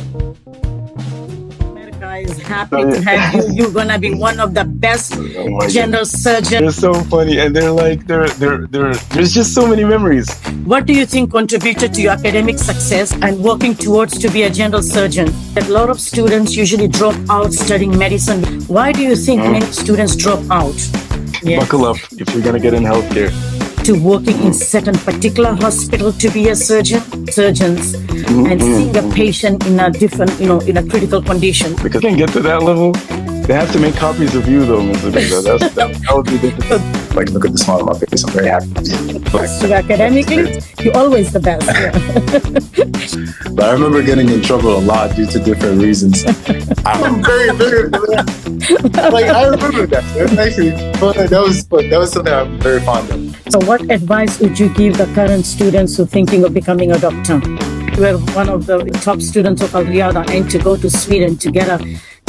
America is happy to have you. You're gonna be one of the best general surgeons. They're so funny, and there's just so many memories. What do you think contributed to your academic success and working towards to be a general surgeon? A lot of students usually drop out studying medicine. Why do you think many students drop out? Yes. Buckle up if you're gonna get in healthcare. To working in certain particular hospital to be a surgeons, and seeing a patient in a different, in a critical condition. Because they can get to that level, they have to make copies of you, though, Mr. Visa. That would be difficult. Like, look at the smile on my face. I'm very happy. So academically, you're always the best. Yeah. But I remember getting in trouble a lot due to different reasons. I'm very bitter for that. Like, I remember that. Actually, that was something I'm very fond of. So what advice would you give the current students who are thinking of becoming a doctor? You are one of the top students of Reeyada and to go to Sweden to get a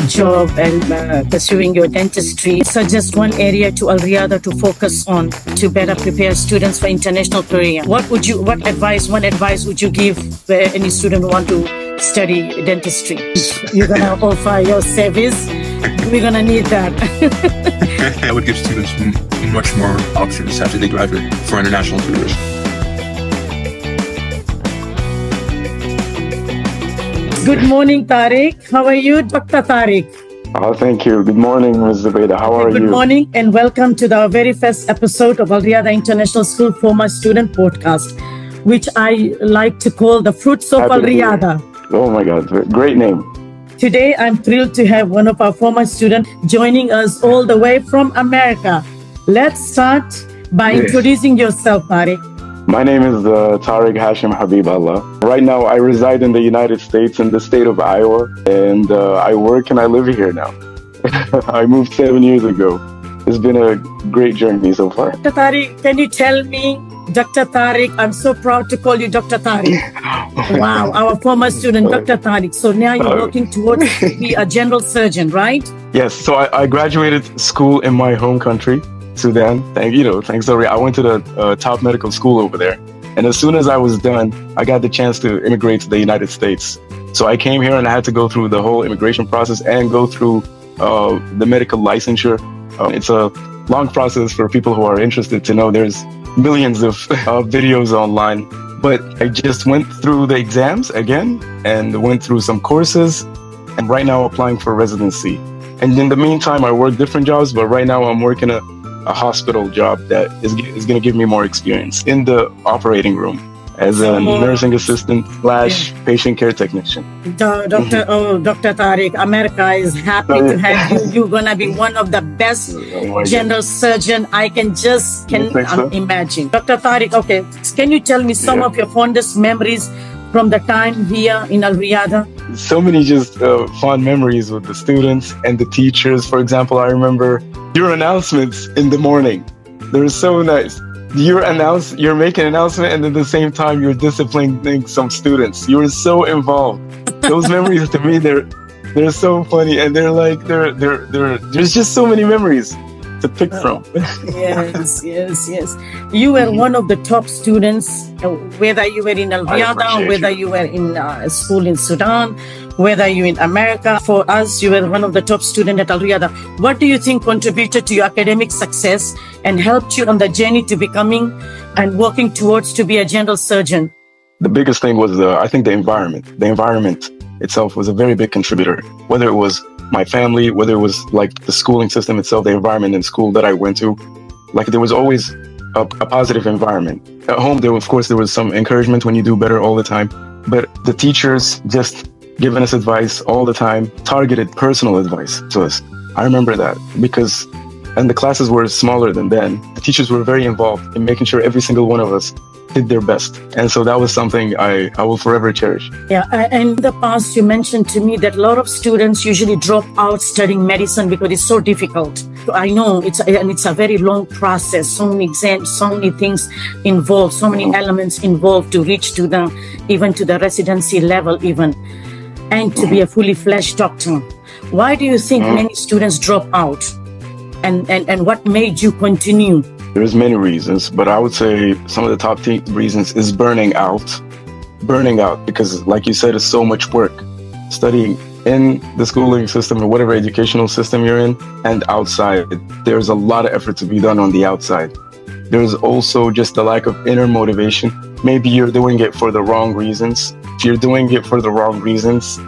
job and pursuing your dentistry. Suggest one area to Reeyada to focus on to better prepare students for international career. One advice would you give where any student who want to study dentistry? You're gonna offer your service. We're gonna need that. I would give students much more options after they graduate for international tours. Good morning, Tariq. How are you, Dr. Tariq? Oh, thank you. Good morning, Ms. Zubaydah. How are you? Good morning and welcome to the very first episode of Reeyada International School Former Student Podcast, which I like to call the Fruits of Reeyada. Oh my God, great name. Today, I'm thrilled to have one of our former students joining us all the way from America. Let's start by introducing yourself, Tariq. My name is Tariq Hashim Habiballah. Right now, I reside in the United States in the state of Iowa, and I work and I live here now. I moved 7 years ago. It's been a great journey so far. Dr. Tariq, can you tell me, Dr. Tariq, I'm so proud to call you Dr. Tariq. Wow, our former student, Dr. Tariq. So now you're working towards to be a general surgeon, right? Yes, so I graduated school in my home country, Sudan. Thanks. I went to the top medical school over there. And as soon as I was done, I got the chance to immigrate to the United States. So I came here and I had to go through the whole immigration process and go through the medical licensure. It's a long process for people who are interested to know. There's millions of videos online. But I just went through the exams again and went through some courses. And right now applying for residency. And in the meantime, I work different jobs, but right now I'm working a hospital job that is going to give me more experience in the operating room as a nursing assistant / patient care technician. Dr. Tariq, America is happy to have you. You're going to be one of the best general surgeon I can imagine. Dr. Tariq, okay, can you tell me some of your fondest memories from the time here in Reeyada? So many just fond memories with the students and the teachers. For example, I remember your announcements in the morning. They were so nice. You're making an announcement, and at the same time you're disciplining some students. You were so involved. Those memories to me, they're so funny, and there's just so many memories to pick from. Yes. You were one of the top students, whether you were in Reeyada, whether you were in school in Sudan, whether you're in America. For us, you were one of the top students at Reeyada. What do you think contributed to your academic success and helped you on the journey to becoming and working towards to be a general surgeon? The biggest thing was, I think, the environment. The environment itself was a very big contributor, whether it was my family, whether it was like the schooling system itself, the environment in school that I went to. Like, there was always a positive environment. At home, there was some encouragement when you do better all the time. But the teachers just giving us advice all the time, targeted personal advice to us. I remember that because, and the classes were smaller than then. The teachers were very involved in making sure every single one of us did their best. And so that was something I will forever cherish. Yeah, and in the past, you mentioned to me that a lot of students usually drop out studying medicine because it's so difficult. I know it's a very long process, so many exams, so many things involved, so many elements involved to reach to the residency level even, and to be a fully fledged doctor. Why do you think many students drop out? And what made you continue? There's many reasons, but I would say some of the top reasons is burning out. Burning out because, like you said, it's so much work. studying in the schooling system or whatever educational system you're in and outside. There's a lot of effort to be done on the outside. There's also just the lack of inner motivation. Maybe you're doing it for the wrong reasons. If you're doing it for the wrong reasons,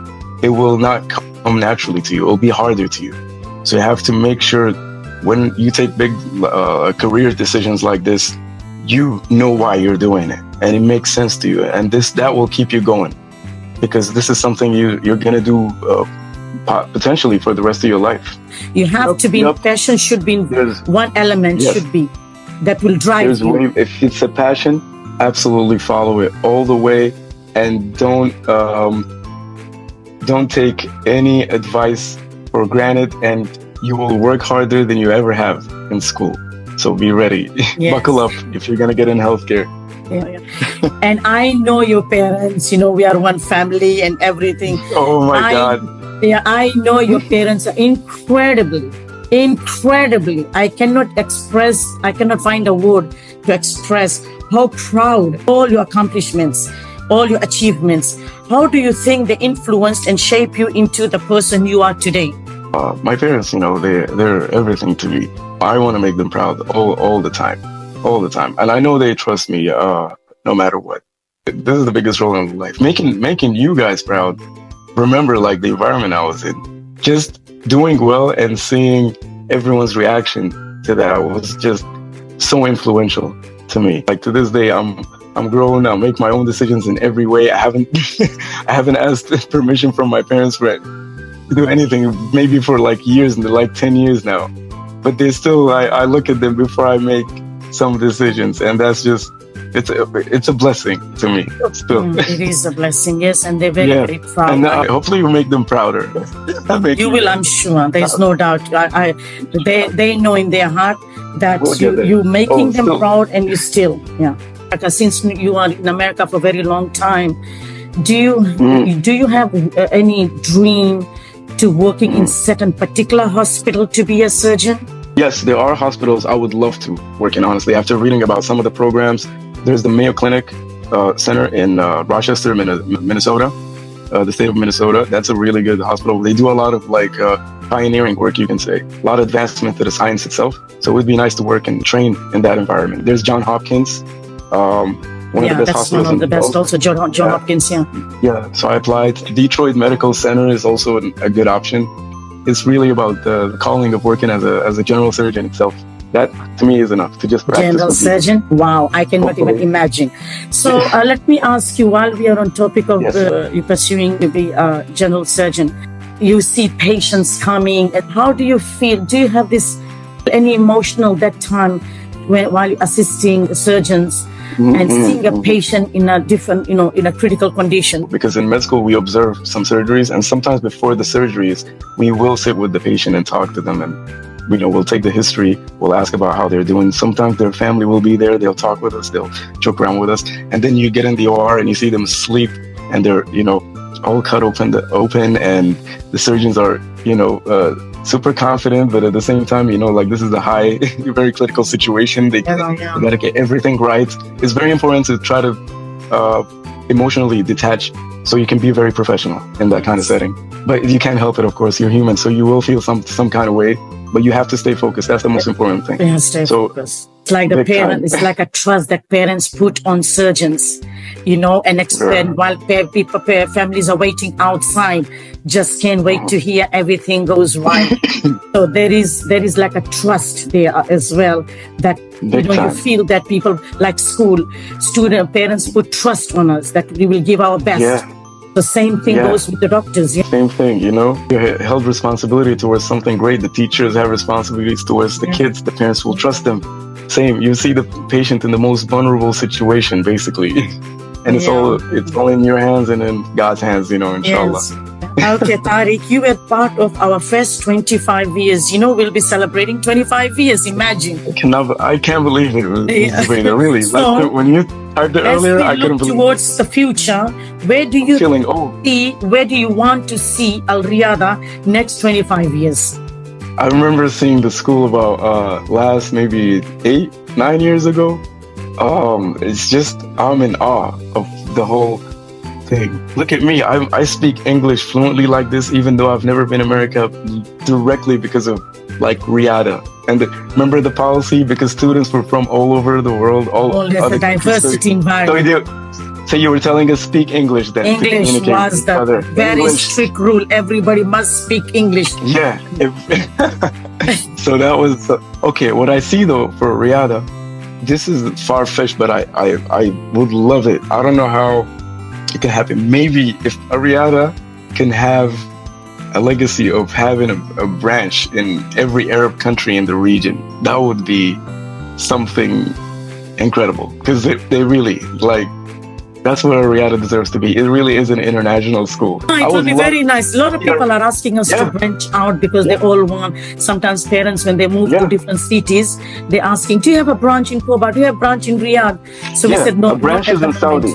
it will not come naturally to you. It will be harder to you. So you have to make sure when you take big career decisions like this, you know why you're doing it and it makes sense to you. And that will keep you going, because this is something you're going to do potentially for the rest of your life. You have to be, passion should be one element, should be, that will drive you. If it's a passion, absolutely follow it all the way, and don't take any advice for granted, and you will work harder than you ever have in school. So be ready. Yes. Buckle up if you're going to get in healthcare. Yeah. And I know your parents, we are one family and everything. Oh my God. Yeah, I know your parents are incredibly. I cannot find a word to express how proud all your accomplishments, all your achievements. How do you think they influenced and shaped you into the person you are today? My parents, they're everything to me. I want to make them proud all the time. And I know they trust me no matter what. This is the biggest role in life. Making you guys proud. Remember, like, the environment I was in. Just doing well and seeing everyone's reaction to that was just so influential to me. Like, to this day, I'm grown. I make my own decisions in every way. I haven't asked permission from my parents to do anything, maybe for like years, like 10 years now. But they still, I look at them before I make some decisions, and that's just, it's a blessing to me. Still. It is a blessing, yes, and they're very proud. And hopefully you make them prouder. You will, I'm sure. There's no doubt. They know in their heart that you're making them proud, and you still, Because since you are in America for a very long time, do you have any dream to working in certain particular hospital to be a surgeon? Yes, there are hospitals I would love to work in, honestly. After reading about some of the programs, there's the Mayo Clinic Center in Rochester, Minnesota, the state of Minnesota. That's a really good hospital. They do a lot of pioneering work, you can say. A lot of advancement to the science itself. So it would be nice to work and train in that environment. There's Johns Hopkins. One of the best hospitals. One of the best, also John Hopkins, Yeah, so I applied. Detroit Medical Center is also a good option. It's really about the calling of working as a general surgeon itself. That, to me, is enough to just practice. General surgeon? Wow, I cannot even imagine. So let me ask you, while we are on topic of you pursuing to be a general surgeon, you see patients coming, and how do you feel? Do you have any emotional that time while you're assisting the surgeons? And seeing a patient in a different, in a critical condition. Because in med school, we observe some surgeries, and sometimes before the surgeries, we will sit with the patient and talk to them, and we'll take the history, we'll ask about how they're doing. Sometimes their family will be there, they'll talk with us, they'll joke around with us, and then you get in the OR and you see them sleep, and they're, all cut open, and the surgeons are, super confident, but at the same time, this is a high, very critical situation. They gotta get everything right. It's very important to try to emotionally detach so you can be very professional in that kind of setting. But you can't help it, of course. You're human, so you will feel some kind of way, but you have to stay focused. That's the most important thing. Yeah, stay focused. It's like the parent. It's like a trust that parents put on surgeons, and expect while families are waiting outside, just can't wait to hear everything goes right. So there is like a trust there as well that you feel that people like parents put trust on us that we will give our best. Yeah. The same thing goes with the doctors. Yeah? Same thing, you held responsibility towards something great. The teachers have responsibilities towards the kids. The parents will trust them. Same. You see the patient in the most vulnerable situation, basically. And it's all in your hands and in God's hands, inshallah. Yes. Okay, Tariq, you were part of our first 25 years. We'll be celebrating 25 years. Imagine. I can't believe it. Really. So, when you typed it earlier, I couldn't believe it. Towards the future, where do you where do you want to see Al Reeyada next 25 years? I remember seeing the school about last maybe 8-9 years ago. It's just, I'm in awe of the whole everything. Look at me. I speak English fluently like this, even though I've never been in America directly because of like Reeyada. And remember the policy, because students were from all over the world, all there's other a diversity environment. So you were telling us speak English then. English was the very English. strict rule. Everybody must speak English. Yeah. So that was okay. What I see though for Reeyada, this is far-fetched, but I would love it. I don't know how it can happen. Maybe if Reeyada can have a legacy of having a branch in every Arab country in the region, that would be something incredible. Because they really, like, that's where Reeyada deserves to be. It really is an international school. It would be very nice. A lot of people are asking us to branch out because they all want, sometimes parents, when they move to different cities, they're asking, do you have a branch in Koba? Do you have a branch in Riyadh? So we said, no. Branches in Saudi.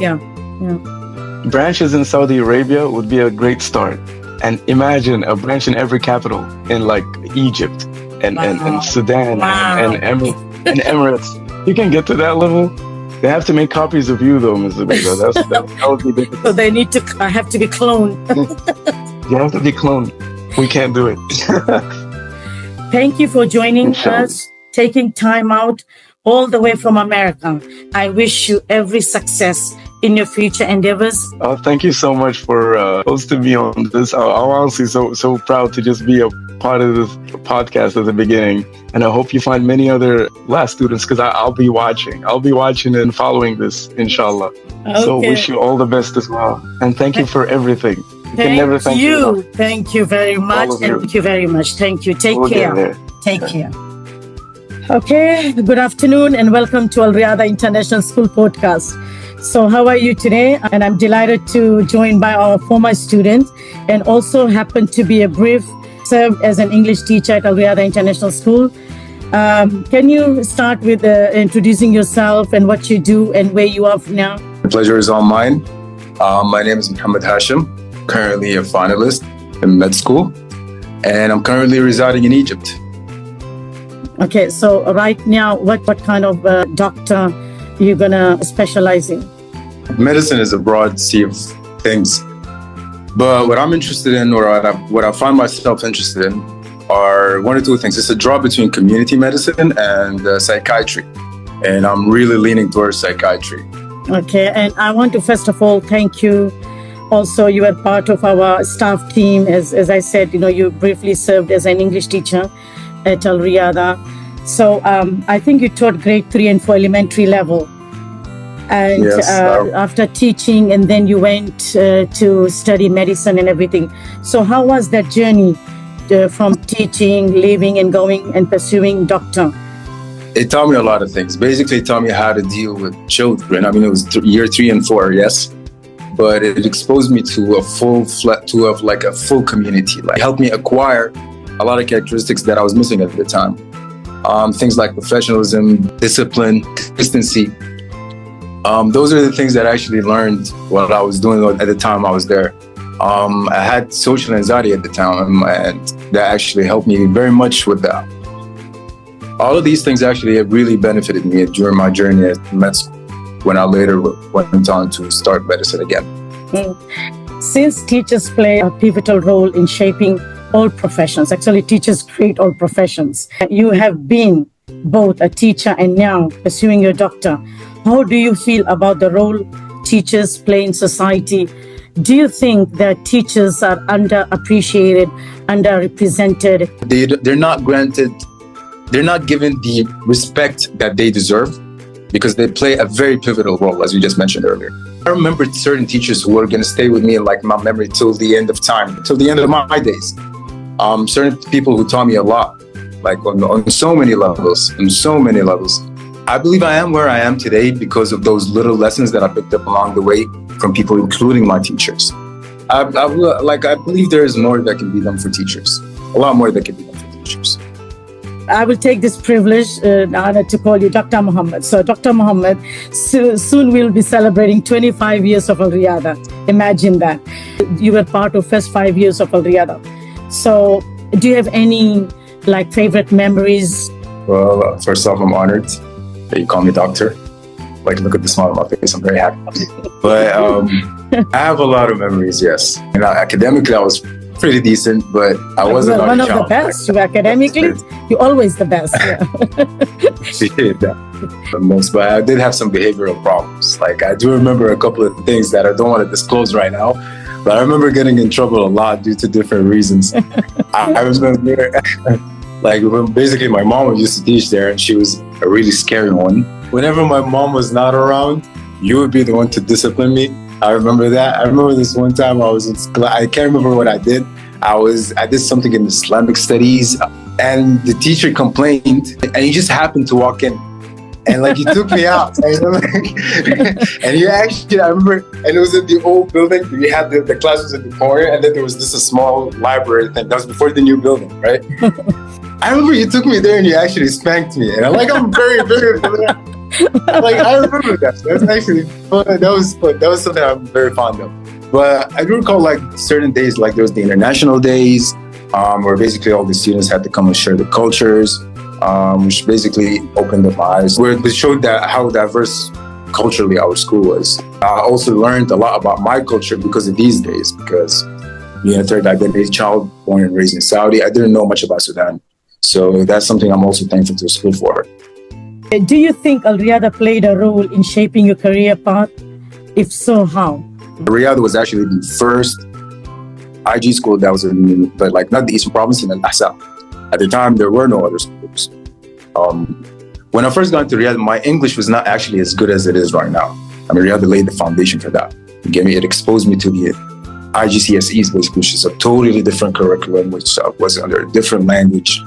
Branches in Saudi Arabia would be a great start. And imagine a branch in every capital in like Egypt and Sudan and Emirates. You can get to that level. They have to make copies of you, though, Mr. Bega. That would be difficult. So they need to have to be cloned. You have to be cloned. We can't do it. Thank you for joining us, taking time out all the way from America. I wish you every success in your future endeavors. Thank you so much for hosting me on this. I'm honestly so proud to just be a part of this podcast at the beginning. And I hope you find many other last students, because I'll be watching. I'll be watching and following this, inshallah. Okay. So wish you all the best as well. And thank you for everything. Thank you. Thank you very much. Thank you very much. Thank you. Take care. Take care. Okay. Good afternoon and welcome to Al Reeyada International School podcast. So how are you today? And I'm delighted to join by our former student and also happen to be a brief served as an English teacher at Al Reeyada International School. Can you start with introducing yourself and what you do and where you are now? The pleasure is all mine. My name is Mohamed Hashim, currently a finalist in med school, and I'm currently residing in Egypt. Okay, so right now, what kind of doctor you're gonna specialize in? Medicine is a broad sea of things, but what I'm interested in, or what I find myself interested in, are one or two things. It's a draw between community medicine and psychiatry, and I'm really leaning towards psychiatry. Okay, and I want to first of all thank you. Also, you were part of our staff team. As I said, you briefly served as an English teacher at Al Reeyada. So I think you taught grade 3 and 4 elementary level. And yes, after teaching, and then you went to study medicine and everything. So how was that journey from teaching, leaving and going and pursuing doctor? It taught me a lot of things. Basically, it taught me how to deal with children. I mean, it was year 3 and 4, yes. But it exposed me to a full community. Like, it helped me acquire a lot of characteristics that I was missing at the time. Things like professionalism, discipline, consistency. Those are the things that I actually learned while I was doing at the time I was there. I had social anxiety at the time, and that actually helped me very much with that. All of these things actually have really benefited me during my journey at med school, when I later went on to start medicine again. Since teachers play a pivotal role in shaping all professions, actually teachers create all professions. You have been both a teacher and now pursuing your doctor. How do you feel about the role teachers play in society? Do you think that teachers are underappreciated, underrepresented? They're not given the respect that they deserve, because they play a very pivotal role, as we just mentioned earlier. I remember certain teachers who are going to stay with me in my memory till the end of time, till the end of my days. Certain people who taught me a lot, like on so many levels. I believe I am where I am today because of those little lessons that I picked up along the way from people, including my teachers. I believe there is more that can be done for teachers. A lot more that can be done for teachers. I will take this privilege honor to call you Dr. Mohamed. So Dr. Mohamed, soon we'll be celebrating 25 years of Al Reeyada. Imagine that. You were part of first 5 years of Al Reeyada. So do you have any favorite memories? Well, first off, I'm honored that you call me doctor. Like, look at the smile on my face. I'm very happy. But I have a lot of memories, yes. You know, academically, I was pretty decent, but I wasn't one of the best. You academically, you're always the best. The most, but I did have some behavioral problems. Like, I do remember a couple of things that I don't want to disclose right now, but I remember getting in trouble a lot due to different reasons. I remember, like, basically my mom used to teach there, and she was a really scary one. Whenever my mom was not around, you would be the one to discipline me. I remember that. I remember this one time I was in class. I can't remember what I did. I did something in Islamic studies, and the teacher complained, and he just happened to walk in. And like, he took me out, and he actually, I remember, and it was in the old building. We had the class was in the corner, and then there was this a small library thing. That was before the new building, right? I remember you took me there and you actually spanked me, and I'm very, very like, I remember that. That's actually fun. That was something I'm very fond of. But I do recall, like, certain days, like there was the international days, where basically all the students had to come and share the cultures, which basically opened up my eyes, where it showed that how diverse culturally our school was. I also learned a lot about my culture because of these days, because being a third identity child born and raised in Saudi, I didn't know much about Sudan. So that's something I'm also thankful to the school for. Do you think Reeyada played a role in shaping your career path? If so, how? Reeyada was actually the first IG school that was in, but like not the Eastern Province, in Al-Ahsa. At the time, there were no other schools. When I first got into Reeyada, my English was not actually as good as it is right now. I mean, Reeyada laid the foundation for that. It exposed me to the IGCSEs, basically, which is a totally different curriculum, which was under a different language.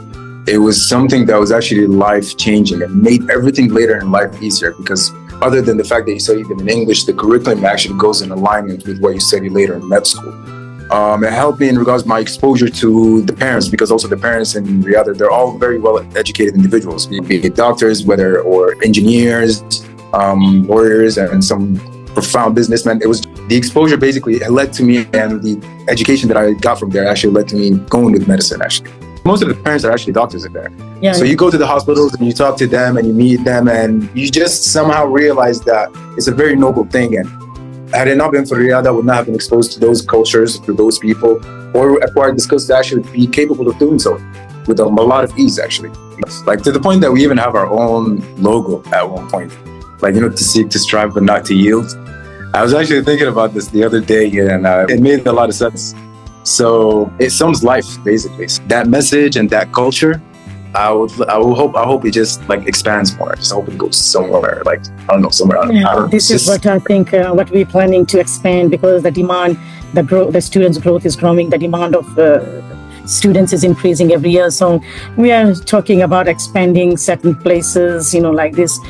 It was something that was actually life-changing and made everything later in life easier, because other than the fact that you study them in English, the curriculum actually goes in alignment with what you study later in med school. It helped me in regards to my exposure to the parents, because also the parents in Reeyada, they're all very well-educated individuals, be it doctors, or engineers, lawyers, and some profound businessmen. It was the exposure basically led to me, and the education that I got from there actually led to me going with medicine, actually. Most of the parents are actually doctors in there. Yeah, so you go to the hospitals and you talk to them and you meet them, and you just somehow realize that it's a very noble thing. And had it not been for Reeyada, I would not have been exposed to those cultures, to those people, or acquired the skills to actually be capable of doing so with a lot of ease, actually. Like, to the point that we even have our own logo at one point. Like, you know, to seek, to strive, but not to yield. I was actually thinking about this the other day, and it made a lot of sense. So it sums life, basically. That message and that culture, I hope it just like expands more. I just hope it goes somewhere, like, I don't know, somewhere. This is what I think, what we're planning to expand, because the demand, the students' growth is growing, the demand of students is increasing every year. So we are talking about expanding certain places, you know, like this.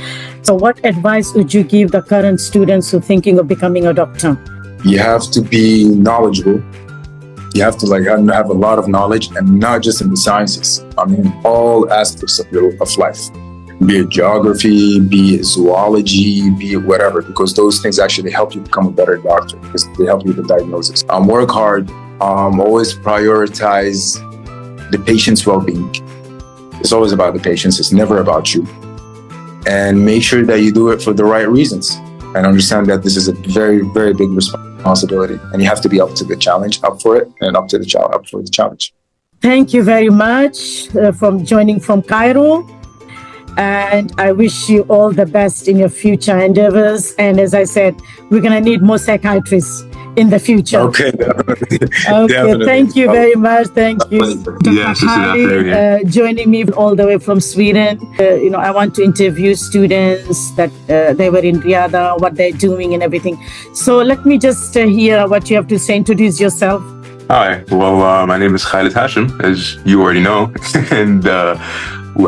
So what advice would you give the current students who are thinking of becoming a doctor? You have to be knowledgeable. You have to have a lot of knowledge, and not just in the sciences. I mean, all aspects of life, be it geography, be it zoology, be it whatever, because those things actually help you become a better doctor, because they help you with the diagnosis. Work hard. Always prioritize the patient's well-being. It's always about the patients. It's never about you. And make sure that you do it for the right reasons, and understand that this is a very, very big responsibility, and you have to be up for the challenge. Thank you very much for joining from Cairo, and I wish you all the best in your future endeavors. And as I said, we're going to need more psychiatrists in the future. Okay, definitely. Okay, thank you very much. Thank you. Yes, Khalid, joining me all the way from Sweden. I want to interview students that they were in Reeyada, what they're doing and everything. So let me just hear what you have to say. Introduce yourself. Hi, well, my name is Khalid Hashim, as you already know, and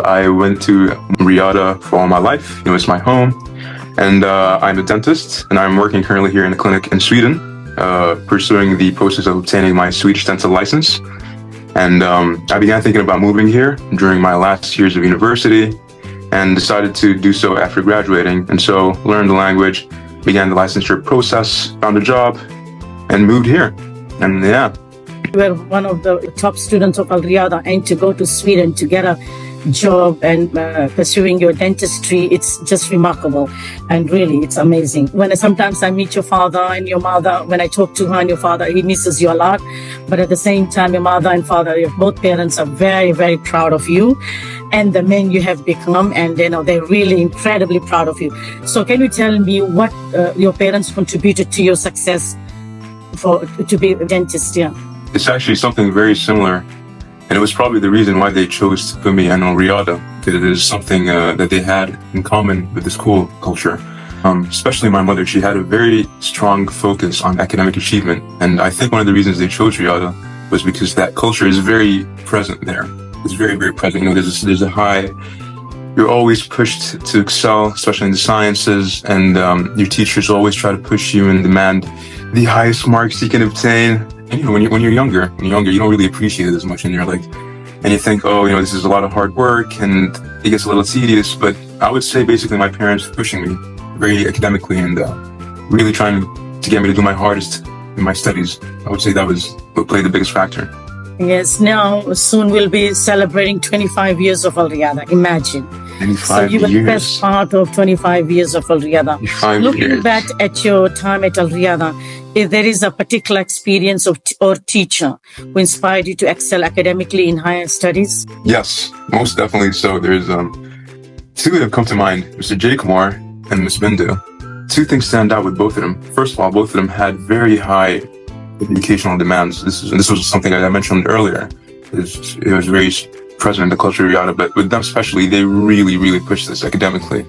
I went to Reeyada for all my life. It's my home, and I'm a dentist, and I'm working currently here in a clinic in Sweden, pursuing the process of obtaining my Swedish dental license. And I began thinking about moving here during my last years of university, and decided to do so after graduating. And so learned the language, began the licensure process, found a job, and moved here. And yeah. You were one of the top students of Reeyada, and to go to Sweden to get a job and pursuing your dentistry. It's just remarkable, and really it's amazing. Sometimes I meet your father and your mother, when I talk to her and your father, he misses you a lot, but at the same time your mother and father, both parents are very, very proud of you and the man you have become, and they're really incredibly proud of you. So can you tell me what your parents contributed to your success to be a dentist? Yeah, it's actually something very similar. And it was probably the reason why they chose to put me in Reeyada, because it is something that they had in common with the school culture. Especially my mother, she had a very strong focus on academic achievement. And I think one of the reasons they chose Reeyada was because that culture is very present there. It's very, very present. There's a high, you're always pushed to excel, especially in the sciences. And your teachers always try to push you and demand the highest marks you can obtain. And when you're younger, you don't really appreciate it as much, and you think, this is a lot of hard work, and it gets a little tedious. But I would say basically my parents pushing me very academically and really trying to get me to do my hardest in my studies. I would say that was what played the biggest factor. Yes, now soon we'll be celebrating 25 years of Reeyada. Imagine. 25 so you were the best part of 25 years of Reeyada. Looking back at your time at Reeyada, if there is a particular experience or teacher who inspired you to excel academically in higher studies? Yes, most definitely. So there's two that have come to mind, Mr. J. Kumar and Ms. Bindu. Two things stand out with both of them. First of all, both of them had very high educational demands. This was something I mentioned earlier. It was very present in the culture of Reeyada, but with them especially, they really, really pushed this academically.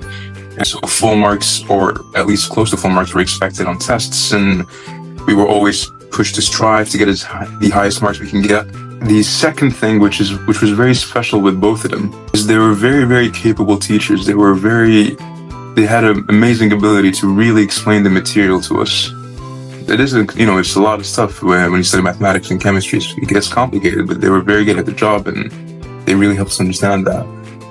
And so full marks, or at least close to full marks, were expected on tests, and we were always pushed to strive to get the highest marks we can get. The second thing, which was very special with both of them, is they were very, very capable teachers. They had an amazing ability to really explain the material to us. It isn't, it's a lot of stuff when you study mathematics and chemistry. It gets complicated, but they were very good at the job, and they really helped us understand that.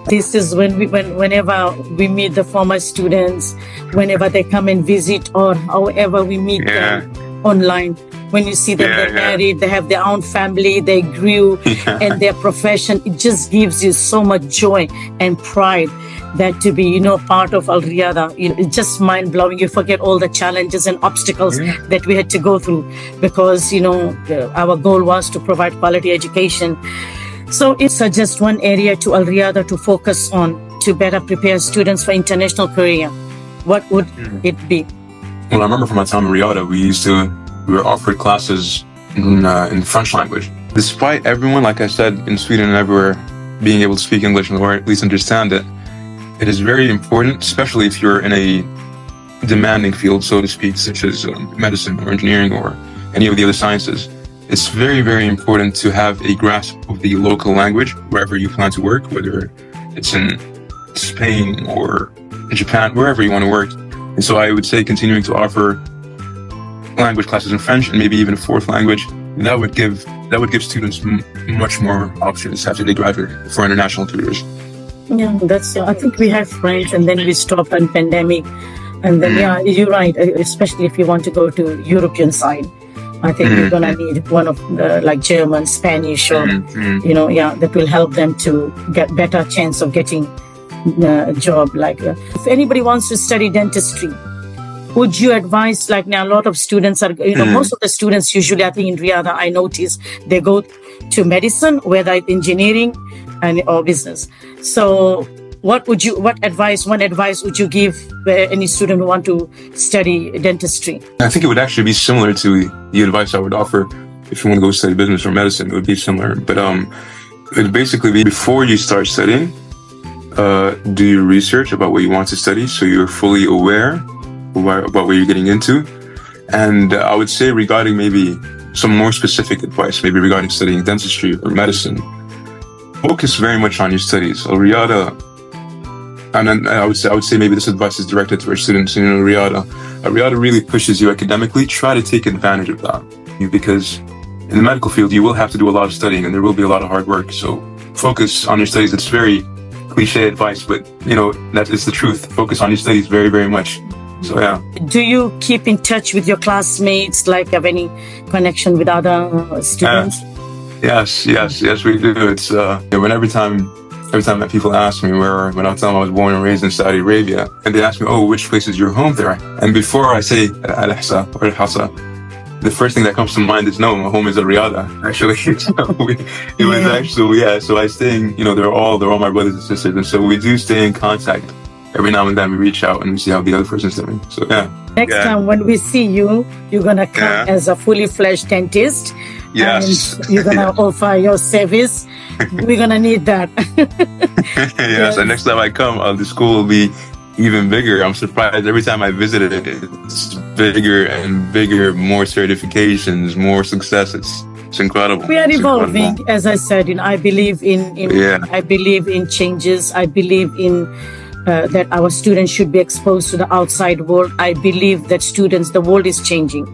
This is whenever we meet the former students, whenever they come and visit, or however we meet them online. When you see them, they're married, they have their own family, they grew in their profession. It just gives you so much joy and pride that to be, part of Reeyada. It's just mind blowing. You forget all the challenges and obstacles that we had to go through because, our goal was to provide quality education. So it suggests one area to Reeyada to focus on to better prepare students for international career. What would it be? Well, I remember from my time in Reeyada, we were offered classes in French language. Despite everyone, like I said, in Sweden and everywhere, being able to speak English or at least understand it, it is very important, especially if you're in a demanding field, so to speak, such as medicine or engineering or any of the other sciences. It's very, very important to have a grasp of the local language wherever you plan to work, whether it's in Spain or in Japan, wherever you want to work. And so I would say continuing to offer language classes in French and maybe even a fourth language, that would give students much more options after they graduate for international careers. Yeah, I think we have French, and then we stopped on pandemic, and then you're right, especially if you want to go to European side. I think you're gonna need one of like German, Spanish, or that will help them to get better chance of getting a job. If anybody wants to study dentistry, would you advise? Like now, a lot of students are, most of the students usually, I think in Reeyada, I notice they go to medicine, whether it's engineering or business. So what advice would you give any student who want to study dentistry? I think it would actually be similar to the advice I would offer if you want to go study business or medicine. It would be similar, but it would basically be before you start studying, do your research about what you want to study, so you're fully aware about what you're getting into. And I would say regarding maybe some more specific advice, maybe regarding studying dentistry or medicine, focus very much on your studies. Reeyada. And then I would say maybe this advice is directed to our students in Reeyada. Reeyada really pushes you academically. Try to take advantage of that, because in the medical field you will have to do a lot of studying and there will be a lot of hard work. So focus on your studies. It's very cliche advice, but that is the truth. Focus on your studies very, very much. So yeah. Do you keep in touch with your classmates? Have any connection with other students? Yes, we do. It's every time every time that people ask me when I tell them I was born and raised in Saudi Arabia, and they ask me, oh, which place is your home there? And before I say Al-Hasa or Al-Hasa, the first thing that comes to mind is, no, my home is Reeyada. Actually, it was actually, yeah. So I stay in, they're all my brothers and sisters. And so we do stay in contact. Every now and then we reach out and we see how the other person's doing. So yeah. Next time when we see you, you're going to come as a fully fledged dentist. Yes. And you're going to offer your service. We're going to need that. Yes. And next time I come, the school will be even bigger. I'm surprised every time I visit it, it's bigger and bigger, more certifications, more successes. It's incredible. We are evolving, as I said. I believe I believe in changes. I believe in that our students should be exposed to the outside world. I believe that the world is changing.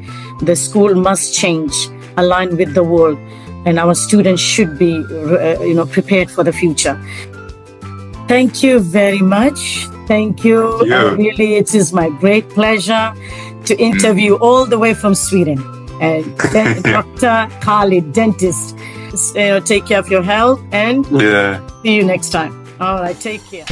The school must change, align with the world, and our students should be, prepared for the future. Thank you very much. Thank you. Really, it is my great pleasure to interview all the way from Sweden. And Dr. Khalid, dentist. Take care of your health and see you next time. All right, take care.